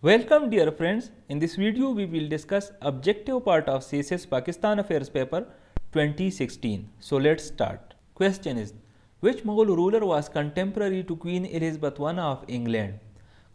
Welcome dear friends. In this video we will discuss objective part of CSS Pakistan Affairs paper 2016. So let's start. Question is, which Mughal ruler was contemporary to Queen Elizabeth I of England?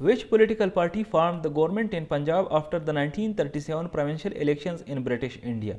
which political party formed the government in Punjab after the 1937 provincial elections in British India?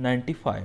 95.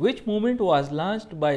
which movement was launched by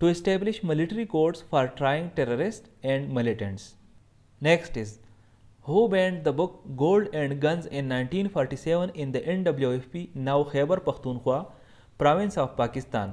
to establish military courts for trying terrorists and militants. Next is, who banned the book Gold and Guns in 1947 in the NWFP, now Khyber Pakhtunkhwa, province of Pakistan?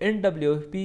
NWFP,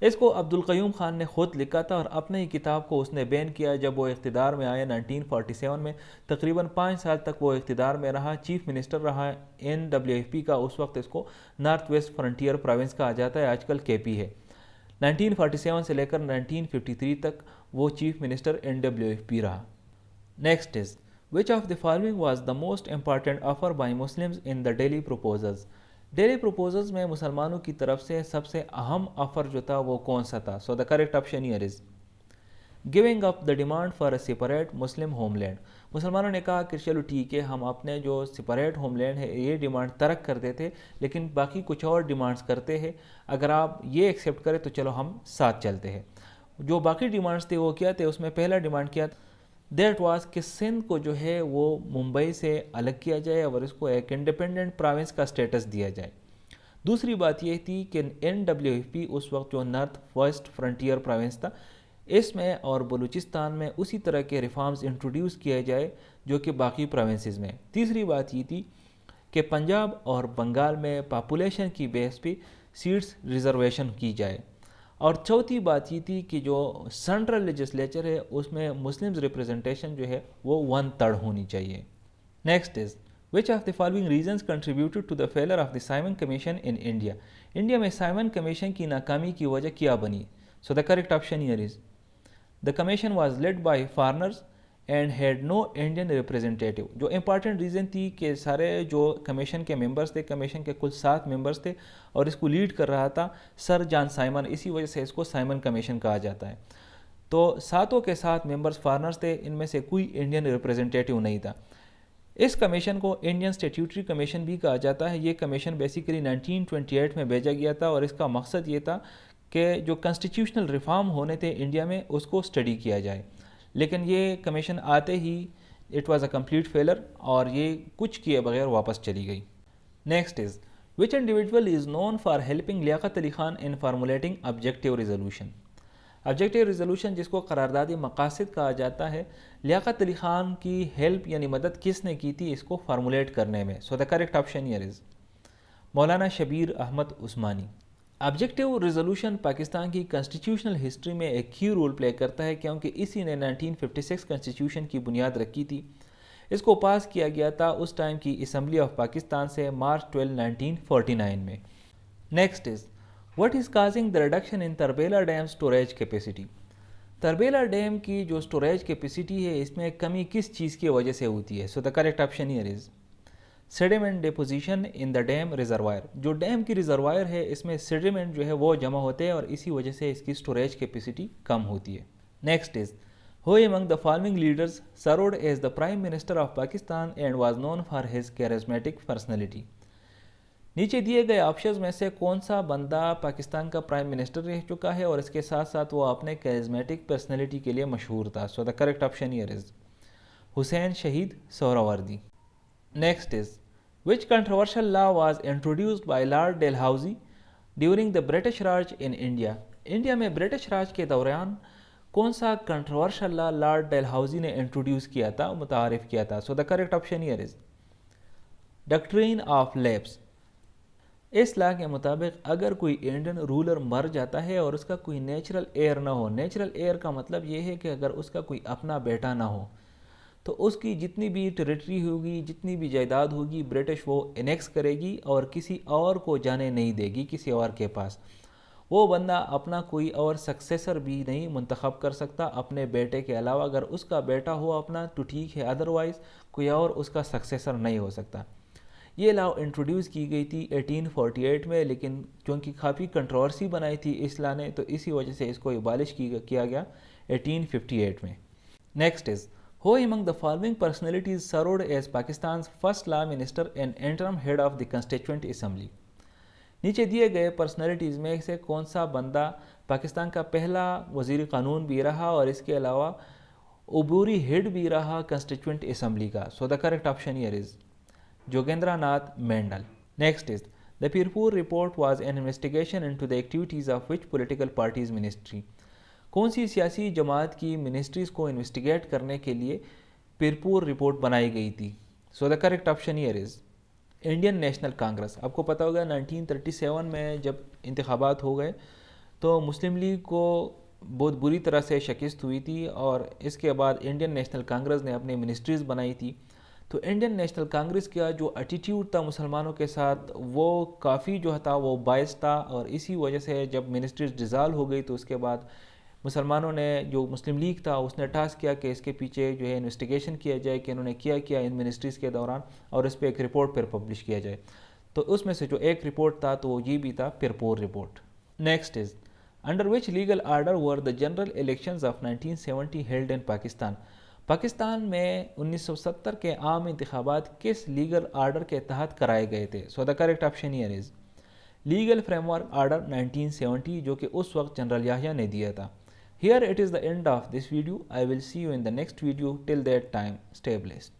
اس کو عبدالقیوم خان نے خود لکھا تھا اور اپنے ہی کتاب کو اس نے بین کیا جب وہ اقتدار میں آئے 1947 میں. تقریباً 5 سال تک وہ اقتدار میں رہا، چیف منسٹر رہا NWFP کا. اس وقت اس کو نارتھ ویسٹ فرنٹیئر پروونس کہا جاتا ہے، آج کل KP ہے. 1947 سے لے کر 1953 تک وہ چیف منسٹر NWFP رہا. Next is which of the following was the most important offer by Muslims in the Delhi proposals؟ Daily proposals میں مسلمانوں کی طرف سے سب سے اہم آفر جو تھا وہ کون سا تھا؟ So the correct option here is giving up the demand for a separate Muslim homeland. مسلمانوں نے کہا کہ چلو ٹھیک ہے، ہم اپنے جو سپریٹ ہوم لینڈ ہے یہ ڈیمانڈ ترک کر دیتے لیکن باقی کچھ اور ڈیمانڈز کرتے ہیں، اگر آپ یہ ایکسیپٹ کریں تو چلو ہم ساتھ چلتے ہیں. جو باقی ڈیمانڈز تھے وہ کیا تھے؟ اس میں پہلا ڈیمانڈ کیا تھا؟ دیٹ واز کہ سندھ کو جو ہے وہ ممبئی سے الگ کیا جائے اور اس کو ایک انڈیپینڈنٹ پروونس کا سٹیٹس دیا جائے. دوسری بات یہ تھی کہ NWFP اس وقت جو نارتھ ویسٹ فرنٹیئر پروونس تھا اس میں اور بلوچستان میں اسی طرح کے ریفارمز انٹروڈیوس کیے جائے جو کہ باقی پروونسز میں. تیسری بات یہ تھی کہ پنجاب اور بنگال میں پاپولیشن کی بیس پہ سیٹس ریزرویشن کی جائے. اور چوتھی بات یہ تھی کہ جو سینٹرل لیجسلیچر ہے اس میں مسلمز ریپرزنٹیشن جو ہے وہ 1/3 ہونی چاہیے. Next is which of the following reasons contributed to the failure of the Simon Commission in India؟ India میں سائمن کمیشن کی ناکامی کی وجہ کیا بنی؟ So the correct option here is the commission was led by foreigners and had no Indian representative. جو important reason تھی کہ سارے جو کمیشن کے ممبرز تھے، کمیشن کے کل 7 ممبرز تھے اور اس کو لیڈ کر رہا تھا سر جان سائمن، اسی وجہ سے اس کو سائمن کمیشن کہا جاتا ہے. تو 7 کے 7 ممبرز فارنرز تھے، ان میں سے کوئی انڈین ریپرزنٹیٹیو نہیں تھا. اس کمیشن کو انڈین اسٹیٹیوٹری کمیشن بھی کہا جاتا ہے. یہ کمیشن بیسیکلی 1928 میں بھیجا گیا تھا اور اس کا مقصد یہ تھا کہ جو کنسٹیٹیوشنل ریفارم ہونے تھے انڈیا میں اس کو اسٹڈی کیا جائے. لیکن یہ کمیشن آتے ہی it was a complete failure اور یہ کچھ کیے بغیر واپس چلی گئی. Next is which individual is known for helping Liaquat Ali Khan in formulating objective resolution? Objective resolution جس کو قراردادی مقاصد کہا جاتا ہے، لیاقت علی خان کی ہیلپ یعنی مدد کس نے کی تھی اس کو فارمولیٹ کرنے میں؟ So the correct option here is Maulana Shabbir Ahmad Usmani. Objective resolution Pakistan کی کنسٹیٹیوشنل ہسٹری میں ایک کی رول پلے کرتا ہے کیونکہ اسی نے 1956 کنسٹیٹیوشن کی بنیاد رکھی تھی. اس کو پاس کیا گیا تھا اس ٹائم کی اسمبلی آف پاکستان سے مارچ 12 1949 میں. Next is what is causing the reduction in Tarbela dam storage capacity? Tarbela dam کی جو اسٹوریج کیپیسٹی ہے اس میں کمی کس چیز کی وجہ سے ہوتی ہے؟ So the correct option here is sediment deposition in the dam reservoir. جو ڈیم کی ریزروائر ہے اس میں سیڈیمنٹ جو ہے وہ جمع ہوتے ہیں اور اسی وجہ سے اس کی اسٹوریج کیپیسٹی کم ہوتی ہے. Next is who among the following leaders served as the Prime Minister of Pakistan and was known for his charismatic personality؟ نیچے دیے گئے آپشنز میں سے کون سا بندہ پاکستان کا پرائم منسٹر رہ چکا ہے اور اس کے ساتھ ساتھ وہ اپنے کیریزمیٹک پرسنالٹی کے لیے مشہور تھا؟ So the correct option here is Hussain Shaheed Suhrawardy. Next is which controversial law was introduced by Lord Dalhousie during the British Raj in India؟ India میں برٹش راج کے دوران کون سا کنٹروورشل لا لارڈ ڈیلہاؤزی نے انٹروڈیوس کیا تھا، متعارف کیا تھا؟ So the correct option here is doctrine of lapse. اس لا کے مطابق اگر کوئی انڈین رولر مر جاتا ہے اور اس کا کوئی نیچرل ایئر نہ ہو، نیچرل ایئر کا مطلب یہ ہے کہ اگر اس کا کوئی اپنا بیٹا نہ ہو تو اس کی جتنی بھی ٹیریٹری ہوگی، جتنی بھی جائیداد ہوگی برٹش وہ انیکس کرے گی اور کسی اور کو جانے نہیں دے گی کسی اور کے پاس. وہ بندہ اپنا کوئی اور سکسیسر بھی نہیں منتخب کر سکتا اپنے بیٹے کے علاوہ. اگر اس کا بیٹا ہو اپنا تو ٹھیک ہے، ادروائز کوئی اور اس کا سکسیسر نہیں ہو سکتا. یہ لا انٹروڈیوس کی گئی تھی 1848 میں، لیکن چونکہ کافی کنٹروورسی بنائی تھی اس لا نے تو اسی وجہ سے اس کو ابالش کیا گیا 1858 میں. Next is who among the following personalities served as Pakistan's first law minister and interim head of the Constituent Assembly؟ نیچے دیے گئے پرسنالٹیز میں سے کون سا بندہ پاکستان کا پہلا وزیر قانون بھی رہا اور اس کے علاوہ عبوری ہیڈ بھی رہا کنسٹیچوئنٹ اسمبلی کا؟ So the correct option here is Jogendra Nath Mandal. Next is the Pirpur report was an investigation into the activities of which political parties ministry? کون سی سیاسی جماعت کی منسٹریز کو انویسٹیگیٹ کرنے کے لیے پیرپور رپورٹ بنائی گئی تھی؟ So the correct option here is Indian National Congress. آپ کو پتہ ہوگا 1937 میں جب انتخابات ہو گئے تو مسلم لیگ کو بہت بری طرح سے شکست ہوئی تھی، اور اس کے بعد انڈین نیشنل کانگریس نے اپنی منسٹریز بنائی تھی. تو انڈین نیشنل کانگریس کا جو ایٹیٹیوڈ تھا مسلمانوں کے ساتھ وہ کافی جو تھا وہ باعث تھا، اور اسی وجہ سے جب منسٹریز ڈیزالو ہو گئی تو اس کے بعد مسلمانوں نے، جو مسلم لیگ تھا اس نے ٹاسک کیا کہ اس کے پیچھے جو ہے انویسٹیگیشن کیا جائے کہ انہوں نے کیا ان منسٹریز کے دوران، اور اس پہ ایک رپورٹ پھر پبلش کیا جائے. تو اس میں سے جو ایک رپورٹ تھا تو یہ بھی تھا Pirpur report. Next is under which legal order were the general elections of 1970 held in Pakistan. Pakistan میں 1970 کے عام انتخابات کس لیگل آرڈر کے تحت کرائے گئے تھے؟ So the correct option here is legal framework order 1970 جو کہ اس وقت جنرل یحییٰ نے دیا تھا. Here it is the end of this video. I will see you in the next video. Till that time, stay blessed.